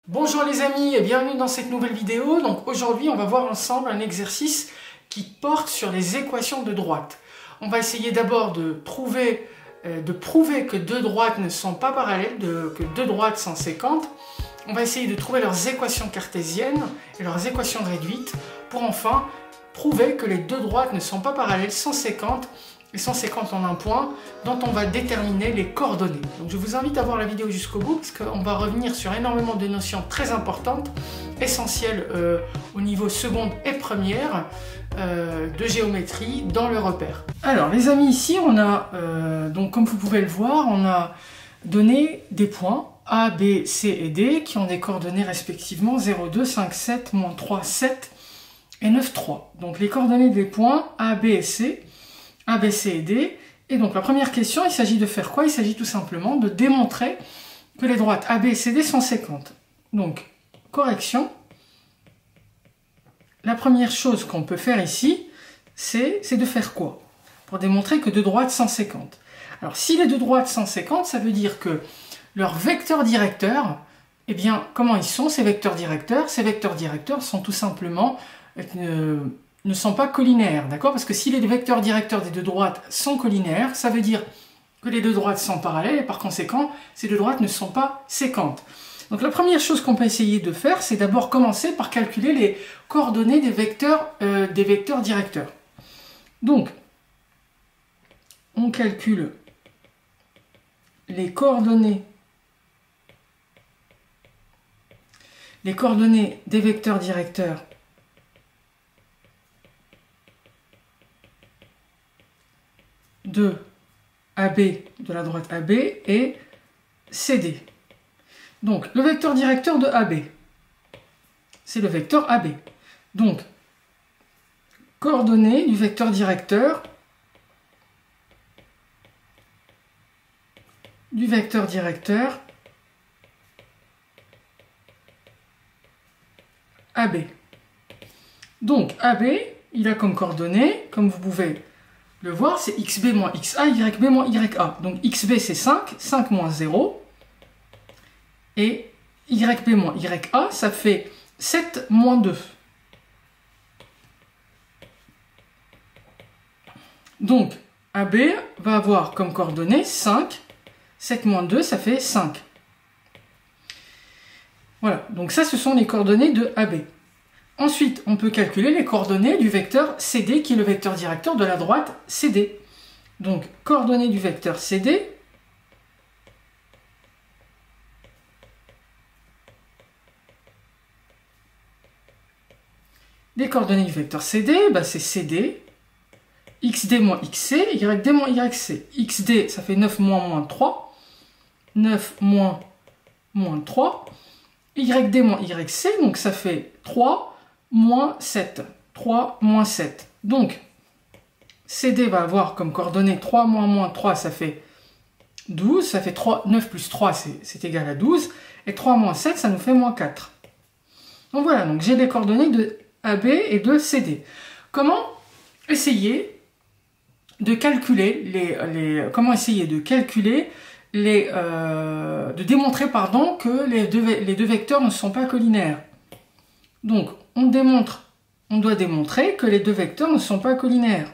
Bonjour les amis et bienvenue dans cette nouvelle vidéo. Donc aujourd'hui on va voir ensemble un exercice qui porte sur les équations de droite. On va essayer d'abord de prouver que deux droites ne sont pas parallèles, que deux droites sont séquentes. On va essayer de trouver leurs équations cartésiennes et leurs équations réduites pour enfin prouver que les deux droites ne sont pas parallèles, sont séquentes et sont séquentes en un point dont on va déterminer les coordonnées. Donc je vous invite à voir la vidéo jusqu'au bout parce qu'on va revenir sur énormément de notions très importantes, essentielles au niveau seconde et première de géométrie dans le repère. Alors les amis, ici on a, donc comme vous pouvez le voir, on a donné des points A, B, C et D qui ont des coordonnées respectivement 0, 2, 5, 7, moins 3, 7 et 9, 3. Donc les coordonnées des points A, B et C, A, B, C et D. Et donc la première question, il s'agit de faire quoi? Il s'agit tout simplement de démontrer que les droites A, B et C, D sont séquentes. Donc, correction. La première chose qu'on peut faire ici, c'est de faire quoi? Pour démontrer que deux droites sont séquentes. Alors si les deux droites sont séquentes, ça veut dire que leurs vecteurs directeurs, eh bien, comment ils sont ces vecteurs directeurs? Ces vecteurs directeurs sont tout simplement ne sont pas collinaires, d'accord? Parce que si les vecteurs directeurs des deux droites sont collinaires, ça veut dire que les deux droites sont parallèles et par conséquent, ces deux droites ne sont pas séquentes. Donc la première chose qu'on peut essayer de faire, c'est d'abord commencer par calculer les coordonnées des vecteurs directeurs. Donc, on calcule les coordonnées des vecteurs directeurs de AB, de la droite AB, et CD. Donc, le vecteur directeur de AB, c'est le vecteur AB. Donc, coordonnées du vecteur directeur AB. Donc, AB, il a comme coordonnées, comme vous pouvez le voir, c'est xb moins xa, yb moins ya. Donc xb c'est 5, 5 moins 0. Et yb moins ya, ça fait 7 moins 2. Donc AB va avoir comme coordonnées 5, 7 moins 2, ça fait 5. Voilà, donc ça ce sont les coordonnées de AB. Ensuite, on peut calculer les coordonnées du vecteur CD, qui est le vecteur directeur de la droite CD. Donc, coordonnées du vecteur CD, les coordonnées du vecteur CD, bah c'est CD, xd moins xc, yd moins yc. xd, ça fait 9 moins 3, 9 moins 3, yd moins yc, donc ça fait 3, moins 7. 3 moins 7. Donc, CD va avoir comme coordonnée 3 moins 3, ça fait 12. Ça fait 3, 9 plus 3, c'est égal à 12. Et 3 moins 7, ça nous fait moins 4. Donc voilà, donc j'ai les coordonnées de AB et de CD. Comment essayer de calculer de démontrer pardon, que les deux vecteurs ne sont pas collinaires? Donc, on doit démontrer que les deux vecteurs ne sont pas collinaires.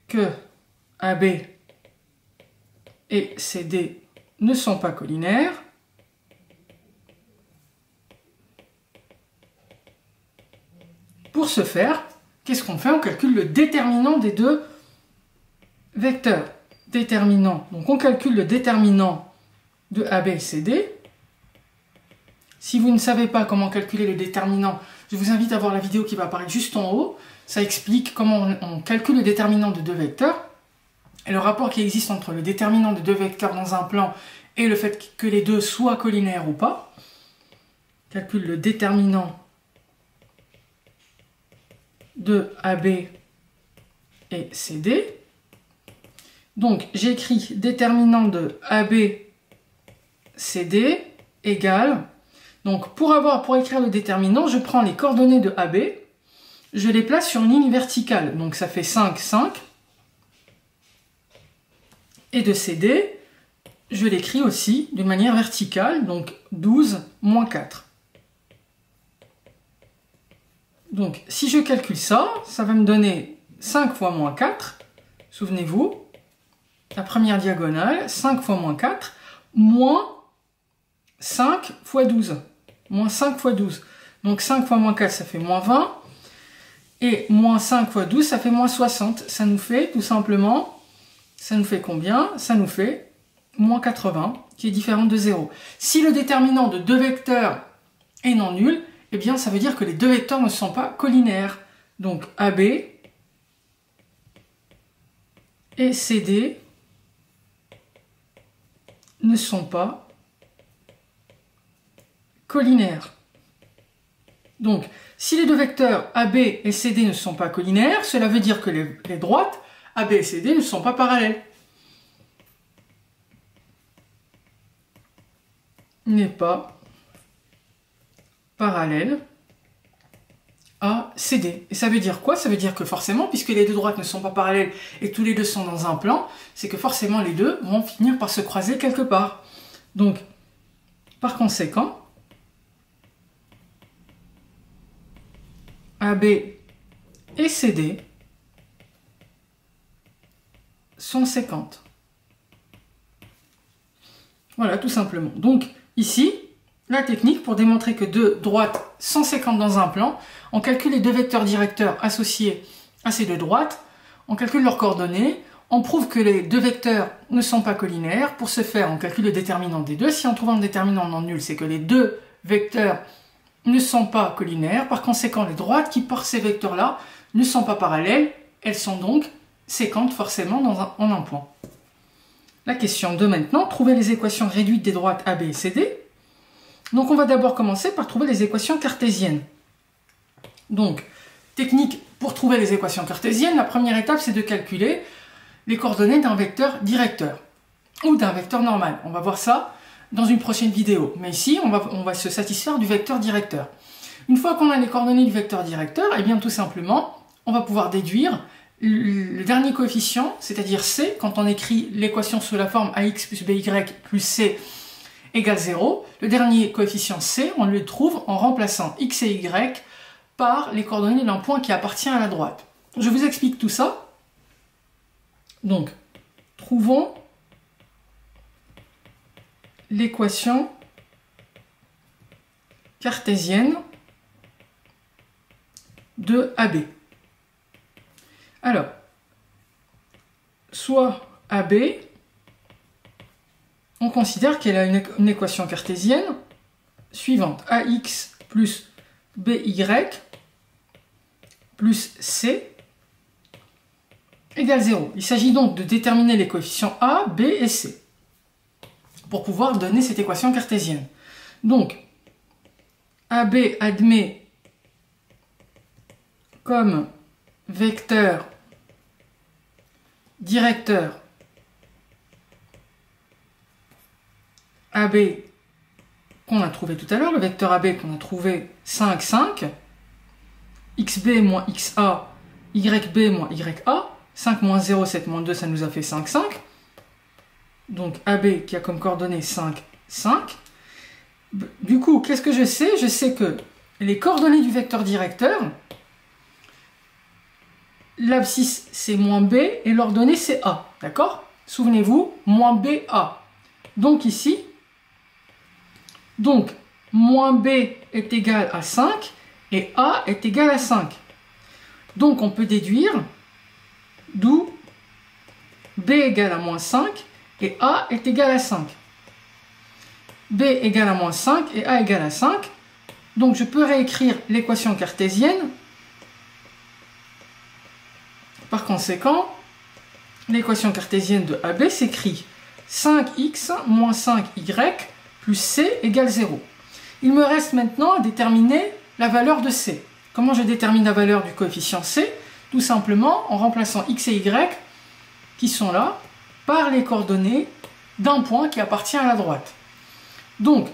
Que AB et CD ne sont pas collinaires. Pour ce faire, qu'est-ce qu'on fait? On calcule le déterminant des deux vecteurs. Déterminant. Donc on calcule le déterminant de AB et CD. Si vous ne savez pas comment calculer le déterminant, je vous invite à voir la vidéo qui va apparaître juste en haut. Ça explique comment on calcule le déterminant de deux vecteurs et le rapport qui existe entre le déterminant de deux vecteurs dans un plan et le fait que les deux soient collinaires ou pas. Calcule le déterminant de AB et CD. Donc j'écris déterminant de AB CD égale, donc pour écrire le déterminant, je prends les coordonnées de AB, je les place sur une ligne verticale, donc ça fait 5, 5, Et de CD, je l'écris aussi d'une manière verticale, donc 12 moins 4. Donc, si je calcule ça, ça va me donner 5 fois moins 4. Souvenez-vous, la première diagonale, 5 fois moins 4, moins 5 fois 12. Moins 5 fois 12. Donc, 5 fois moins 4, ça fait moins 20. Et moins 5 fois 12, ça fait moins 60. Ça nous fait, tout simplement, ça nous fait combien? Ça nous fait moins 80, qui est différent de 0. Si le déterminant de deux vecteurs est non nul, eh bien, ça veut dire que les deux vecteurs ne sont pas collinaires. Donc, AB et CD ne sont pas collinaires. Donc, si les deux vecteurs AB et CD ne sont pas collinaires, cela veut dire que les droites AB et CD ne sont pas parallèles. N'est pas parallèle à CD. Et ça veut dire quoi? Ça veut dire que forcément, puisque les deux droites ne sont pas parallèles et tous les deux sont dans un plan, c'est que forcément les deux vont finir par se croiser quelque part. Donc, par conséquent, AB et CD sont séquentes. Voilà, tout simplement. Donc, ici, la technique pour démontrer que deux droites sont séquentes dans un plan, on calcule les deux vecteurs directeurs associés à ces deux droites, on calcule leurs coordonnées, on prouve que les deux vecteurs ne sont pas collinaires. Pour ce faire, on calcule le déterminant des deux. Si on trouve un déterminant non nul, c'est que les deux vecteurs ne sont pas collinaires. Par conséquent, les droites qui portent ces vecteurs-là ne sont pas parallèles. Elles sont donc séquentes forcément en un point. La question 2 maintenant, trouver les équations réduites des droites AB et CD. Donc on va d'abord commencer par trouver les équations cartésiennes. Donc, technique pour trouver les équations cartésiennes, la première étape c'est de calculer les coordonnées d'un vecteur directeur ou d'un vecteur normal. On va voir ça dans une prochaine vidéo. Mais ici, on va se satisfaire du vecteur directeur. Une fois qu'on a les coordonnées du vecteur directeur, eh bien tout simplement, on va pouvoir déduire le dernier coefficient, c'est-à-dire C, quand on écrit l'équation sous la forme AX plus BY plus C égale 0, le dernier coefficient C, on le trouve en remplaçant X et Y par les coordonnées d'un point qui appartient à la droite. Je vous explique tout ça. Donc, trouvons l'équation cartésienne de AB. Alors, soit AB, on considère qu'elle a une équation cartésienne suivante. AX plus BY plus C égale 0. Il s'agit donc de déterminer les coefficients A, B et C pour pouvoir donner cette équation cartésienne. Donc, AB admet comme vecteur directeur AB qu'on a trouvé tout à l'heure, le vecteur AB qu'on a trouvé 5, 5, XB moins XA, YB moins YA, 5 moins 0, 7 moins 2, ça nous a fait 5, 5. Donc AB qui a comme coordonnées 5, 5. Du coup, qu'est-ce que je sais? Je sais que les coordonnées du vecteur directeur, l'abscisse c'est moins B et l'ordonnée c'est A. D'accord? Souvenez-vous, moins BA. Donc ici, moins B est égal à 5 et A est égal à 5. Donc on peut déduire d'où B égale à moins 5 et A est égal à 5. B égale à moins 5 et A égale à 5. Donc je peux réécrire l'équation cartésienne. Par conséquent, l'équation cartésienne de AB s'écrit 5x moins 5y plus c égale 0. Il me reste maintenant à déterminer la valeur de c. Comment je détermine la valeur du coefficient c? Tout simplement en remplaçant x et y, qui sont là, par les coordonnées d'un point qui appartient à la droite. Donc,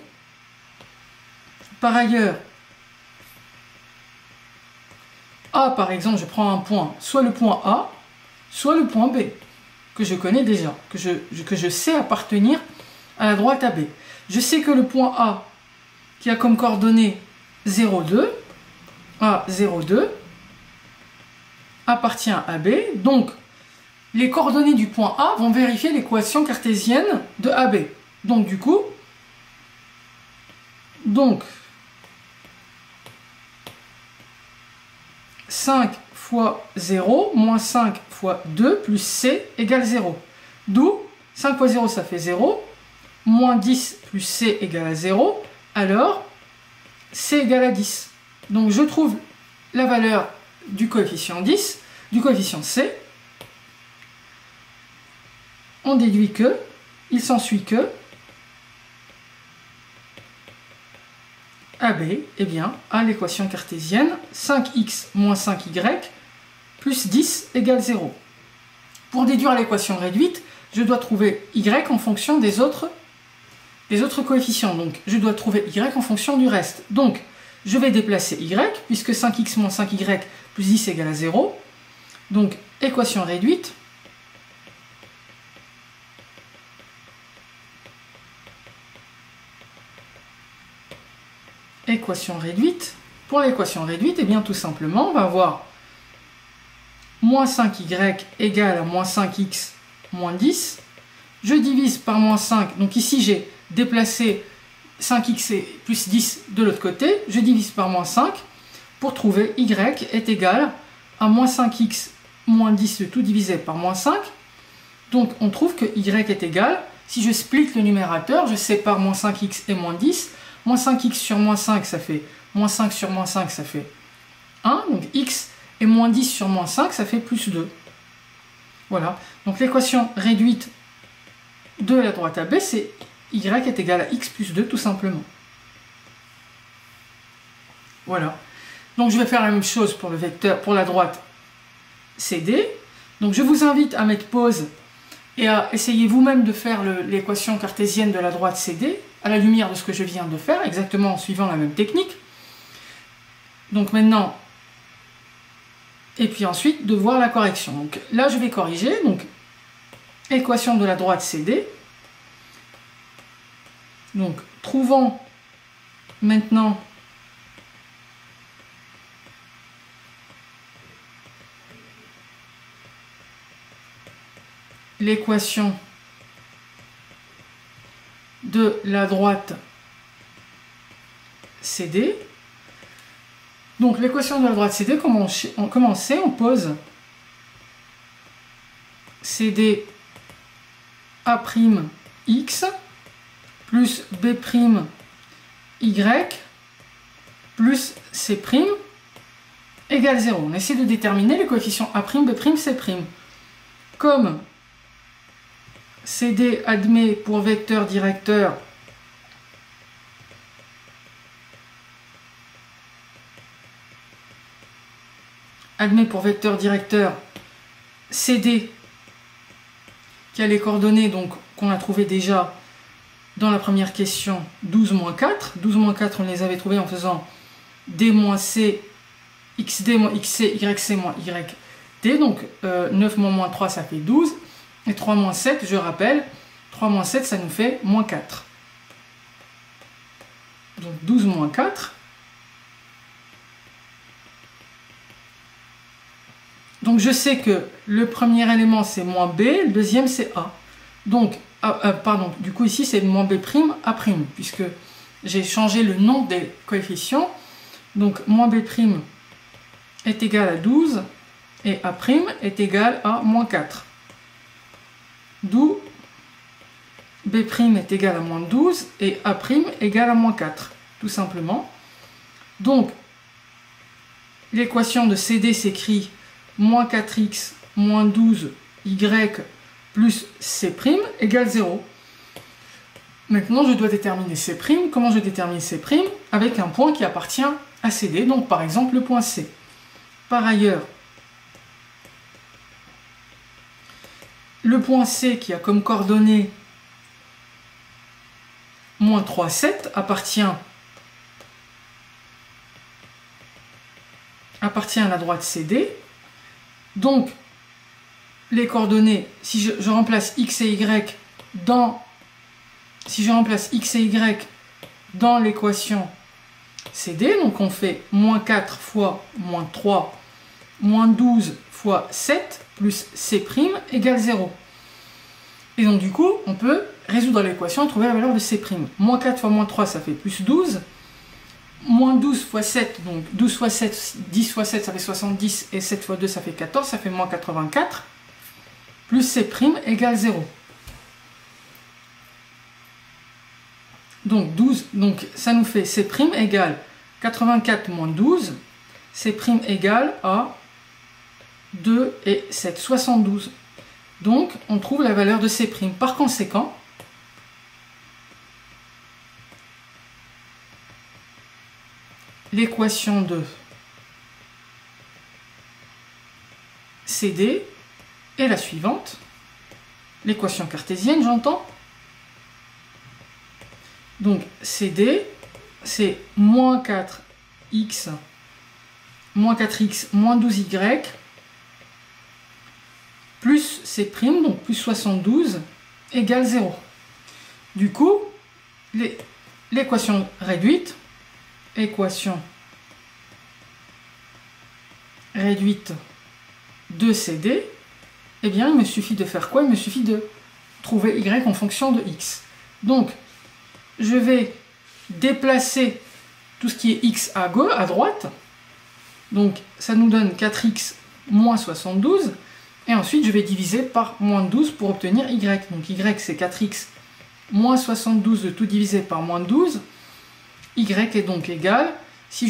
par ailleurs, A par exemple, je prends un point, soit le point A, soit le point B. que je connais déjà, que je sais appartenir à la droite AB. Je sais que le point A, qui a comme coordonnée 0,2, A0,2, appartient à B. Donc, les coordonnées du point A vont vérifier l'équation cartésienne de AB. Donc, du coup, 5 fois 0, moins 5 fois 2, plus C égale 0. D'où 5 fois 0, ça fait 0. Moins 10 plus C égale à 0. Alors, C égale à 10. Donc, je trouve la valeur du coefficient 10, du coefficient C. On déduit que, il s'ensuit que, AB, eh bien, a l'équation cartésienne 5x moins 5y plus 10 égale 0. Pour déduire l'équation réduite, je dois trouver y en fonction des autres coefficients. Donc, je dois trouver y en fonction du reste. Donc, je vais déplacer y, puisque 5x moins 5y plus 10 égale à 0. Donc, équation réduite. Équation réduite. Pour l'équation réduite, eh bien, tout simplement, on va avoir moins 5y égale à moins 5x moins 10. Je divise par moins 5. Donc ici, j'ai déplacé 5x et plus 10 de l'autre côté. Je divise par moins 5 pour trouver y est égal à moins 5x moins 10, le tout divisé par moins 5. Donc on trouve que y est égal, si je split le numérateur, je sépare moins 5x et moins 10. Moins 5x sur moins 5, ça fait moins 5 sur moins 5, ça fait 1. Donc x et moins 10 sur moins 5, ça fait plus 2. Voilà. Donc l'équation réduite de la droite AB, c'est y est égal à x plus 2, tout simplement. Voilà. Donc je vais faire la même chose pour le vecteur, pour la droite CD. Donc je vous invite à mettre pause et à essayer vous-même de faire l'équation cartésienne de la droite CD, à la lumière de ce que je viens de faire, exactement en suivant la même technique. Donc maintenant, et puis ensuite de voir la correction. Donc là je vais corriger, donc équation de la droite CD. Donc trouvons maintenant l'équation de la droite CD. Donc l'équation de la droite CD, comment on sait, on pose CD A'X plus B'Y plus C' égale 0. On essaie de déterminer les coefficients A', B', C'. Comme CD admet pour vecteur directeur CD qui a les coordonnées donc qu'on a trouvé déjà dans la première question 12 moins 4. 12 moins 4, on les avait trouvés en faisant D moins C, XD moins XC, YC moins YD. Donc 9 moins 3, ça fait 12. Et 3 moins 7, je rappelle, 3 moins 7, ça nous fait moins 4. Donc 12 moins 4. Donc je sais que le premier élément c'est moins B, le deuxième c'est A. Donc, du coup ici c'est moins B', A', puisque j'ai changé le nom des coefficients. Donc moins B' est égal à 12 et A' est égal à moins 4. D'où B' est égal à moins 12 et A' égal à moins 4, tout simplement. Donc, l'équation de CD s'écrit moins 4x moins 12y plus C' égale 0. Maintenant, je dois déterminer C'. Comment je détermine C'? Avec un point qui appartient à CD, donc par exemple le point C. Par ailleurs, le point C qui a comme coordonnée moins 3, 7 appartient à la droite CD. Donc, les coordonnées, si je remplace x et y dans, si je remplace x et y dans l'équation CD, donc on fait moins 4 fois moins 3, moins 12 fois 7, plus C' égale 0. Et donc du coup, on peut résoudre l'équation et trouver la valeur de C'. Moins 4 fois moins 3, ça fait plus 12. Moins 12 fois 7, donc 12 fois 7, 10 fois 7, ça fait 70, et 7 fois 2, ça fait 14, ça fait moins 84, plus C' égale 0. Donc 12, donc ça nous fait C' égale 84 moins 12, C' égale à 2 et 7, 72. Donc on trouve la valeur de C'. Par conséquent, l'équation de CD est la suivante. L'équation cartésienne, j'entends. Donc CD, c'est moins 4x, moins 12y, plus C', donc plus 72, égale 0. Du coup, l'équation réduite, de CD, eh bien, il me suffit de faire quoi? Il me suffit de trouver y en fonction de x. Donc, je vais déplacer tout ce qui est x à gauche, à droite. Donc, ça nous donne 4x moins 72. Et ensuite, je vais diviser par moins 12 pour obtenir y. Donc, y, c'est 4x moins 72 de tout divisé par moins 12. Y est donc égal, si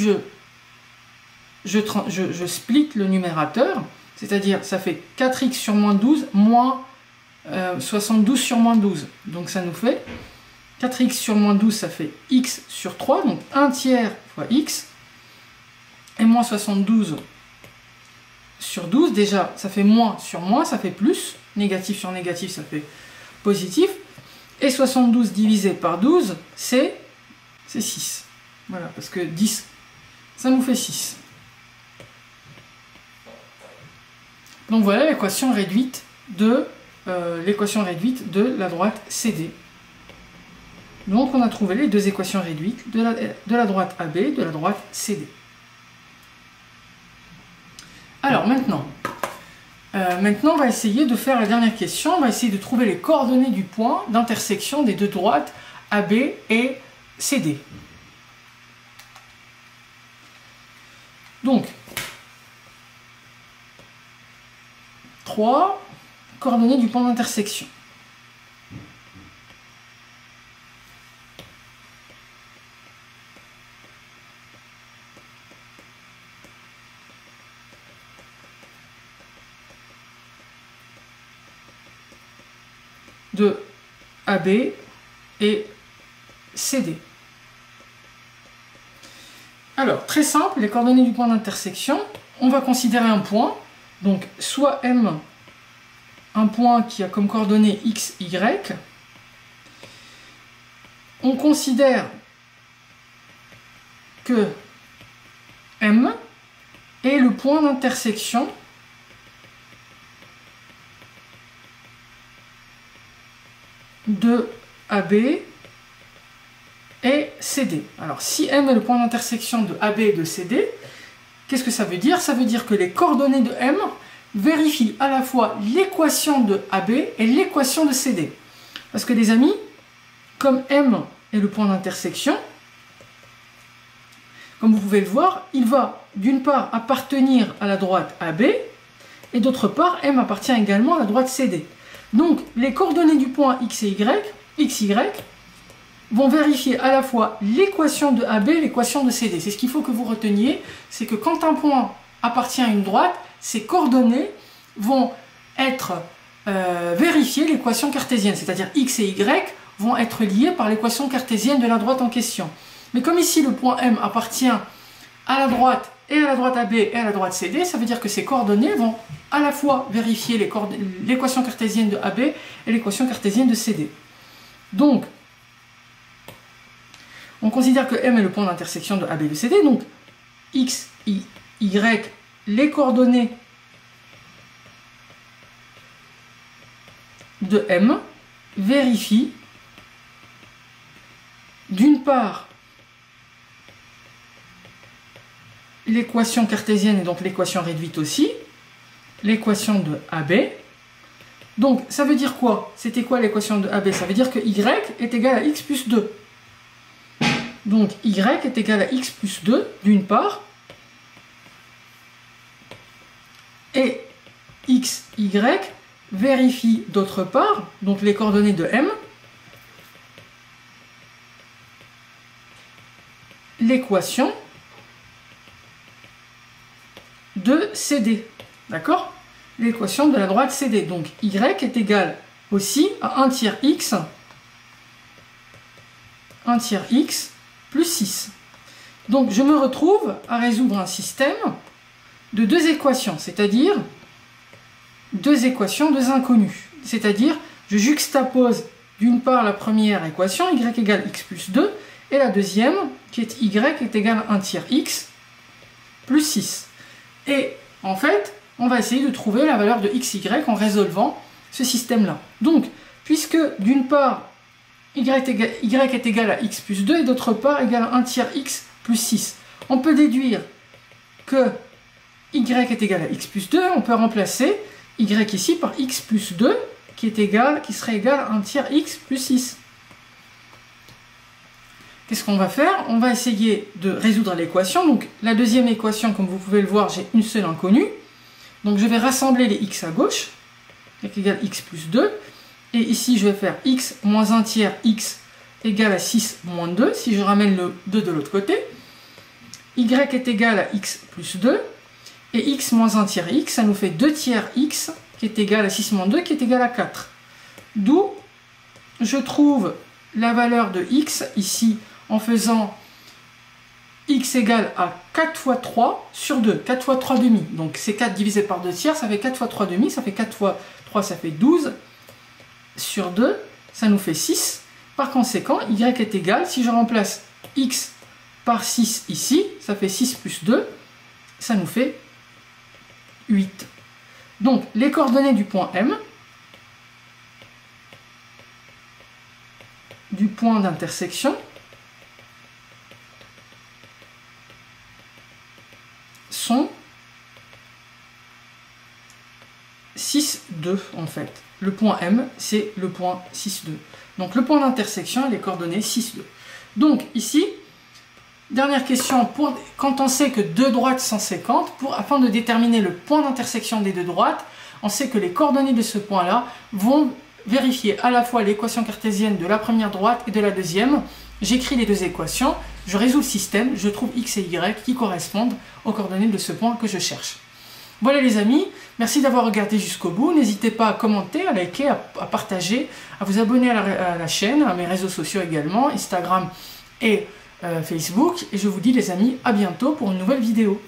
je split le numérateur, c'est-à-dire ça fait 4x sur moins 12 moins 72 sur moins 12. Donc ça nous fait 4x sur moins 12, ça fait x sur 3, donc 1 tiers fois x. Et moins 72 sur 12, déjà ça fait moins sur moins, ça fait plus. Négatif sur négatif, ça fait positif. Et 72 divisé par 12, c'est 6. Voilà, parce que 10, ça nous fait 6. Donc voilà l'équation réduite de la droite CD. Donc on a trouvé les deux équations réduites de la droite AB, de la droite CD. Alors maintenant, on va essayer de faire la dernière question. On va essayer de trouver les coordonnées du point d'intersection des deux droites AB et CD. Donc, 3 coordonnées du point d'intersection. De AB et CD. Alors, très simple, les coordonnées du point d'intersection, on va considérer un point, donc soit M, un point qui a comme coordonnées x, y. On considère que M est le point d'intersection de AB et CD. Alors, si M est le point d'intersection de AB et de CD, qu'est-ce que ça veut dire? Ça veut dire que les coordonnées de M vérifient à la fois l'équation de AB et l'équation de CD. Parce que les amis, comme M est le point d'intersection, comme vous pouvez le voir, il va d'une part appartenir à la droite AB et d'autre part, M appartient également à la droite CD. Donc, les coordonnées du point X et Y, XY, vont vérifier à la fois l'équation de AB et l'équation de CD. C'est ce qu'il faut que vous reteniez, c'est que quand un point appartient à une droite, ses coordonnées vont être vérifiées l'équation cartésienne, c'est-à-dire X et Y vont être liées par l'équation cartésienne de la droite en question. Mais comme ici le point M appartient à la droite et à la droite AB et à la droite CD, ça veut dire que ces coordonnées vont à la fois vérifier l'équation cartésienne de AB et l'équation cartésienne de CD. Donc, on considère que M est le point d'intersection de AB et de CD, donc X, Y, les coordonnées de M vérifie d'une part l'équation cartésienne et donc l'équation réduite aussi, l'équation de AB. Donc ça veut dire quoi? C'était quoi l'équation de AB? Ça veut dire que y est égal à x plus 2. Donc y est égal à x plus 2 d'une part, et x, y vérifie d'autre part, donc les coordonnées de M, l'équation de CD, d'accord? L'équation de la droite CD. Donc y est égal aussi à 1 tiers x plus 6. Donc je me retrouve à résoudre un système de deux équations, c'est-à-dire deux équations, deux inconnues. C'est-à-dire, je juxtapose d'une part la première équation, y égale x plus 2, et la deuxième, qui est y est égal à 1 tiers x plus 6. Et en fait, on va essayer de trouver la valeur de x, y en résolvant ce système-là. Donc, puisque d'une part, y est égal à x plus 2, et d'autre part, égal à 1 tiers x plus 6, on peut déduire que y est égal à x plus 2, on peut remplacer y ici par x plus 2, qui serait égal à 1 tiers x plus 6. Qu'est-ce qu'on va faire? On va essayer de résoudre l'équation. Donc la deuxième équation, comme vous pouvez le voir, j'ai une seule inconnue. Donc je vais rassembler les x à gauche, y égale x plus 2. Et ici, je vais faire x moins 1 tiers x égale à 6 moins 2, si je ramène le 2 de l'autre côté. Y est égal à x plus 2. Et x moins 1 tiers x, ça nous fait 2 tiers x, qui est égal à 6 moins 2, qui est égal à 4. D'où je trouve la valeur de x, ici, en faisant x égale à 4 fois 3 sur 2, 4 fois 3 demi. Donc c'est 4 divisé par 2 tiers, ça fait 4 fois 3 demi, ça fait 4 fois 3, ça fait 12. Sur 2, ça nous fait 6. Par conséquent, y est égal, si je remplace x par 6 ici, ça fait 6 plus 2, ça nous fait 8. Donc, les coordonnées du point M, du point d'intersection, sont 6, 2 en fait. Le point M, c'est le point 6, 2. Donc, le point d'intersection, les coordonnées 6, 2. Donc, ici, dernière question, quand on sait que deux droites sont séquentes, afin de déterminer le point d'intersection des deux droites, on sait que les coordonnées de ce point-là vont vérifier à la fois l'équation cartésienne de la première droite et de la deuxième. J'écris les deux équations, je résous le système, je trouve x et y qui correspondent aux coordonnées de ce point que je cherche. Voilà les amis, merci d'avoir regardé jusqu'au bout. N'hésitez pas à commenter, à liker, à partager, à vous abonner à la chaîne, à mes réseaux sociaux également, Instagram et Facebook. Et je vous dis les amis, à bientôt pour une nouvelle vidéo.